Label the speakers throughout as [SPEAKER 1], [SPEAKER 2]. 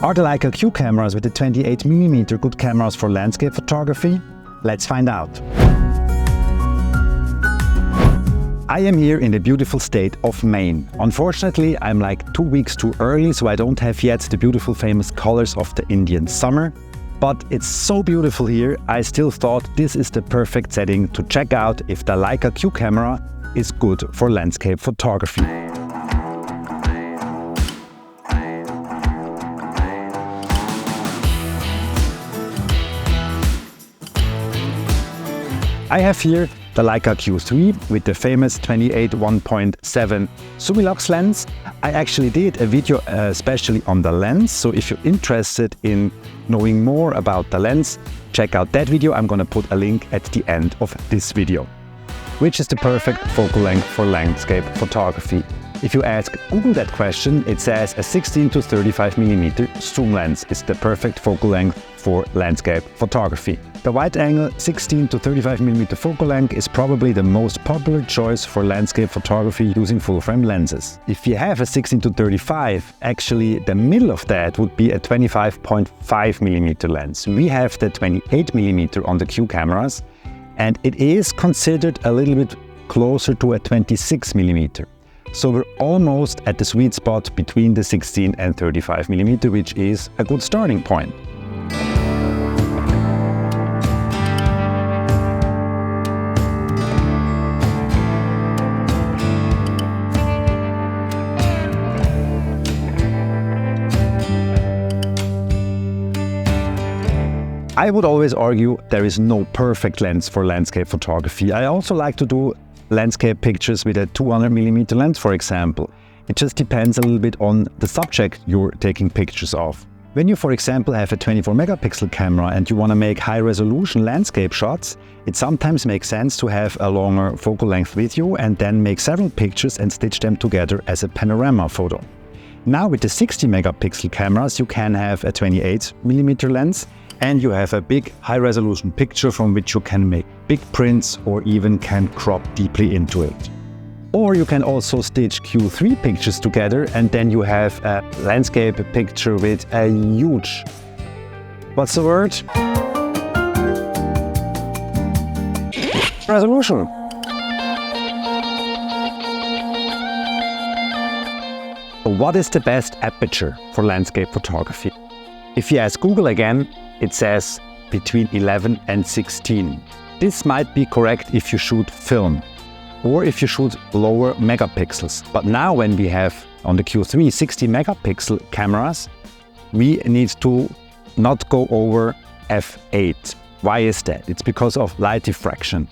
[SPEAKER 1] Are the Leica Q cameras with the 28mm good cameras for landscape photography? Let's find out. I am here in the beautiful state of Maine. Unfortunately, I'm like 2 weeks too early, so I don't have yet the beautiful famous colors of the Indian summer. But it's so beautiful here, I still thought this is the perfect setting to check out if the Leica Q camera is good for landscape photography. I have here the Leica Q3 with the famous 28-1.7 Summilux lens. I actually did a video especially on the lens, so if you're interested in knowing more about the lens, check out that video. I'm gonna put a link at the end of this video. Which is the perfect focal length for landscape photography? If you ask Google that question, it says a 16-35mm zoom lens is the perfect focal length for landscape photography. The wide-angle 16-35mm focal length is probably the most popular choice for landscape photography using full-frame lenses. If you have a 16-35, actually the middle of that would be a 25.5mm lens. We have the 28mm on the Q cameras, and it is considered a little bit closer to a 26mm. So we're almost at the sweet spot between the 16 and 35mm, which is a good starting point. I would always argue there is no perfect lens for landscape photography. I also like to do landscape pictures with a 200mm lens, for example. It just depends a little bit on the subject you're taking pictures of. When you, for example, have a 24-megapixel camera and you want to make high-resolution landscape shots, it sometimes makes sense to have a longer focal length video and then make several pictures and stitch them together as a panorama photo. Now with the 60-megapixel cameras, you can have a 28mm lens, and you have a big high-resolution picture from which you can make big prints or even can crop deeply into it. Or you can also stitch Q3 pictures together and then you have a landscape picture with a huge, what's the word? Resolution. What is the best aperture for landscape photography? If you ask Google again, it says between 11 and 16. This might be correct if you shoot film or if you shoot lower megapixels. But now when we have on the Q3 60 megapixel cameras, we need to not go over f8. Why is that? It's because of light diffraction.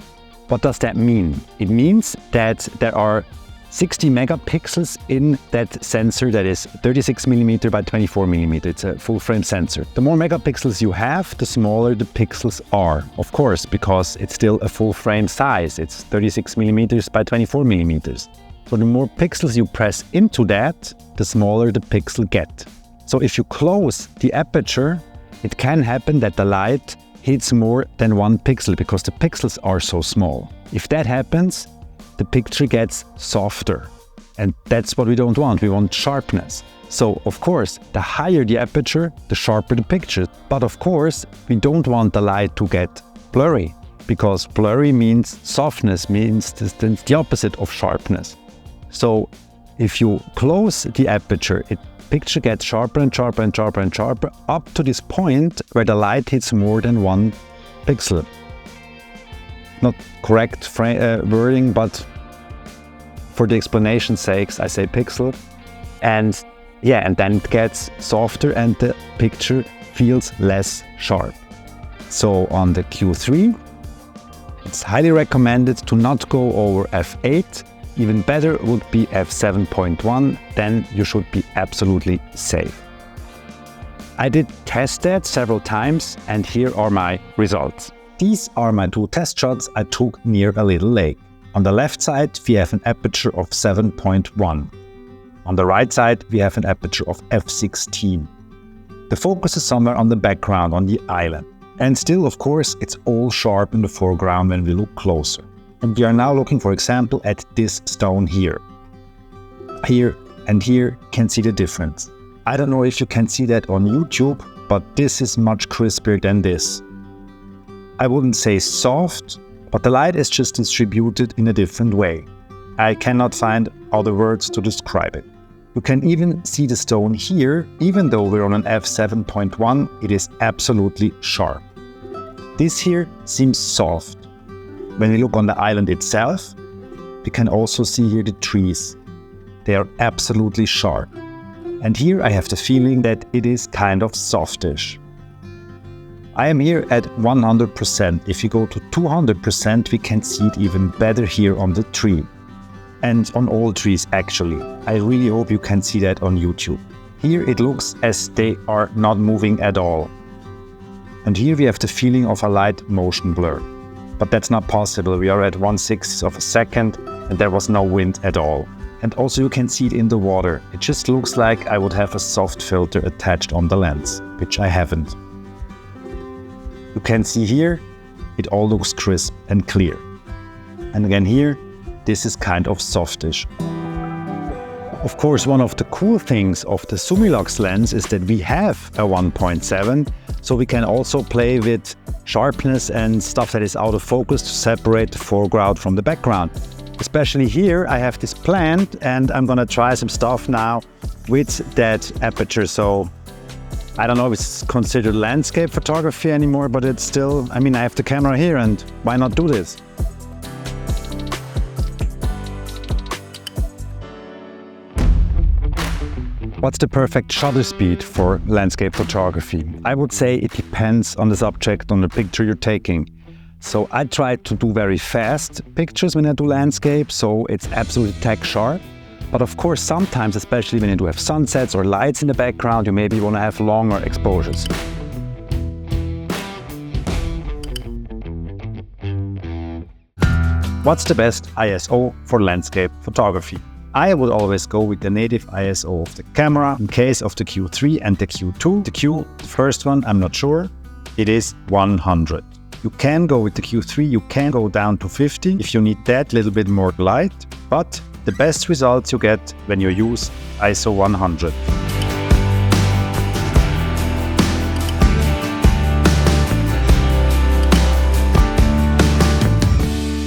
[SPEAKER 1] What does that mean? It means that there are 60 megapixels in that sensor that is 36mm by 24mm. It's a full-frame sensor. The more megapixels you have, the smaller the pixels are. Of course, because it's still a full-frame size. It's 36mm by 24mm. So the more pixels you press into that, the smaller the pixel get. So if you close the aperture, it can happen that the light hits more than one pixel because the pixels are so small. If that happens, the picture gets softer, and that's what we don't want. We want sharpness. So of course, the higher the aperture, the sharper the picture. But of course, we don't want the light to get blurry, because blurry means softness, means the opposite of sharpness. So if you close the aperture, the picture gets sharper and sharper and sharper and sharper up to this point where the light hits more than one pixel. Not correct wording, but for the explanation's sakes, I say pixel. And yeah, and then it gets softer and the picture feels less sharp. So on the Q3, it's highly recommended to not go over f8. Even better would be f7.1, then you should be absolutely safe. I did test that several times and here are my results. These are my two test shots I took near a little lake. On the left side we have an aperture of 7.1. On the right side we have an aperture of f16. The focus is somewhere on the background on the island. And still, of course, it's all sharp in the foreground when we look closer. And we are now looking, for example, at this stone here. Here and here can see the difference. I don't know if you can see that on YouTube, but this is much crisper than this. I wouldn't say soft, but the light is just distributed in a different way. I cannot find other words to describe it. You can even see the stone here, even though we're on an f7.1, it is absolutely sharp. This here seems soft. When we look on the island itself, we can also see here the trees. They are absolutely sharp. And here I have the feeling that it is kind of softish. I am here at 100%. If you go to 200%, we can see it even better here on the tree. And on all trees actually. I really hope you can see that on YouTube. Here it looks as they are not moving at all. And here we have the feeling of a light motion blur. But that's not possible. We are at 1/6 of a second and there was no wind at all. And also you can see it in the water. It just looks like I would have a soft filter attached on the lens, which I haven't. You can see here, it all looks crisp and clear. And again here, this is kind of softish. Of course, one of the cool things of the Summilux lens is that we have a 1.7, so we can also play with sharpness and stuff that is out of focus to separate the foreground from the background. Especially here, I have this plant and I'm gonna try some stuff now with that aperture. So I don't know if it's considered landscape photography anymore, but it's still, I mean, I have the camera here and why not do this? What's the perfect shutter speed for landscape photography? I would say it depends on the subject, on the picture you're taking. So I try to do very fast pictures when I do landscape, so it's absolutely tack sharp. But of course, sometimes, especially when you do have sunsets or lights in the background, you maybe want to have longer exposures. What's the best ISO for landscape photography? I would always go with the native ISO of the camera. In case of the Q3 and the Q2, the first one, I'm not sure, it is 100. You can go with the Q3, you can go down to 50 if you need that little bit more light, but the best results you get when you use ISO 100.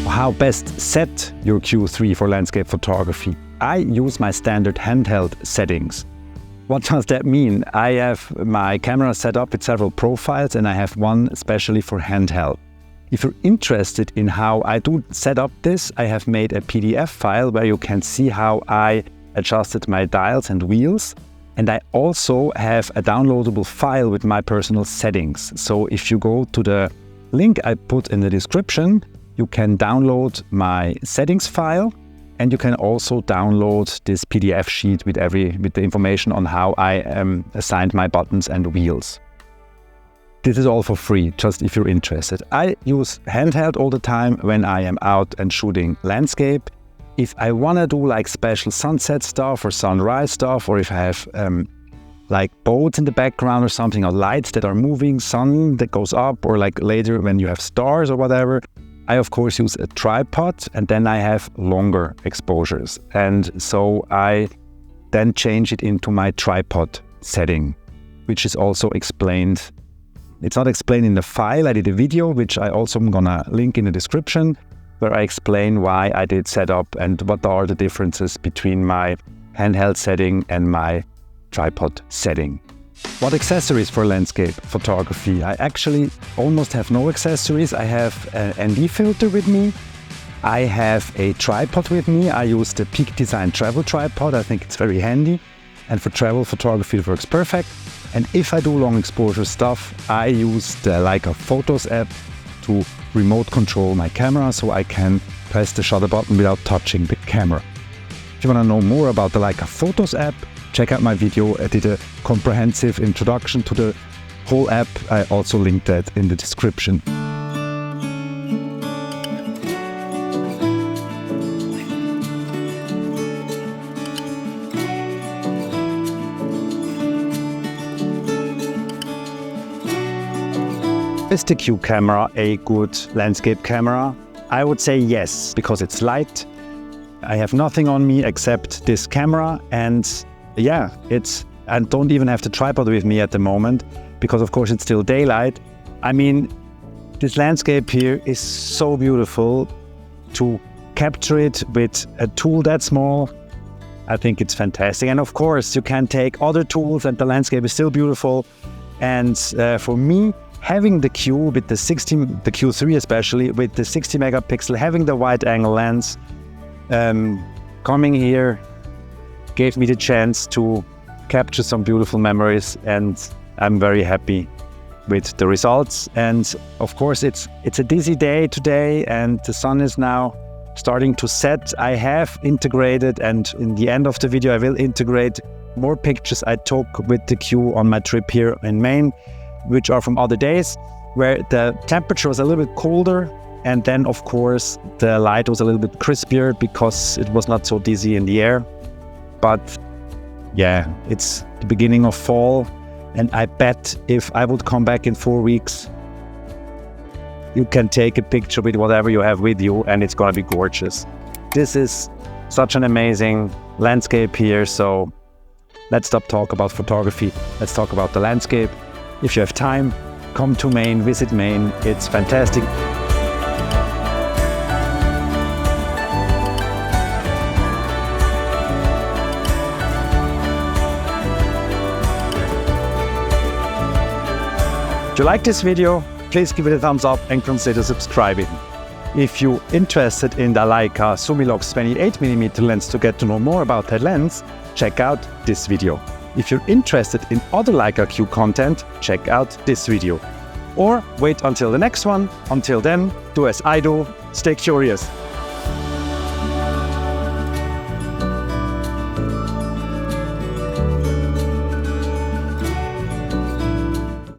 [SPEAKER 1] How best set your Q3 for landscape photography? I use my standard handheld settings. What does that mean? I have my camera set up with several profiles and I have one especially for handheld. If you're interested in how I do set up this, I have made a PDF file where you can see how I adjusted my dials and wheels. And I also have a downloadable file with my personal settings. So if you go to the link I put in the description, you can download my settings file. And you can also download this PDF sheet with the information on how I assigned my buttons and wheels. This is all for free, just if you're interested. I use handheld all the time when I am out and shooting landscape. If I want to do like special sunset stuff or sunrise stuff, or if I have like boats in the background or something, or lights that are moving, sun that goes up, or like later when you have stars or whatever, I of course use a tripod and then I have longer exposures. And so I then change it into my tripod setting, which is also explained. It's not explained in the file. I did a video, which I also am gonna link in the description, where I explain why I did set up and what are the differences between my handheld setting and my tripod setting. What accessories for landscape photography? I actually almost have no accessories. I have an ND filter with me. I have a tripod with me. I use the Peak Design travel tripod. I think it's very handy. And for travel photography, it works perfect. And if I do long exposure stuff, I use the Leica Photos app to remote control my camera so I can press the shutter button without touching the camera. If you want to know more about the Leica Photos app, check out my video. I did a comprehensive introduction to the whole app. I also linked that in the description. Is the Q camera a good landscape camera? I would say yes, because it's light. I have nothing on me except this camera, and yeah, it's and don't even have the tripod with me at the moment because of course it's still daylight. I mean, this landscape here is so beautiful. To capture it with a tool that small, I think it's fantastic. And of course, you can take other tools and the landscape is still beautiful. And for me, having the Q with the Q3 especially, with the 60 megapixel, having the wide angle lens, coming here gave me the chance to capture some beautiful memories, and I'm very happy with the results. And of course, it's a dizzy day today and the sun is now starting to set. I have integrated, and in the end of the video I will integrate more pictures I took with the Q on my trip here in Maine, which are from other days where the temperature was a little bit colder, and then of course the light was a little bit crispier because it was not so dizzy in the air. But yeah, it's the beginning of fall, and I bet if I would come back in 4 weeks, you can take a picture with whatever you have with you and it's gonna be gorgeous. This is such an amazing landscape here, so let's stop talk about photography. Let's talk about the landscape. If you have time, come to Maine, visit Maine. It's fantastic. If you like this video, please give it a thumbs up and consider subscribing. If you're interested in the Leica Summilux 28mm lens to get to know more about that lens, check out this video. If you're interested in other Leica Q content, check out this video. Or wait until the next one. Until then, do as I do, stay curious.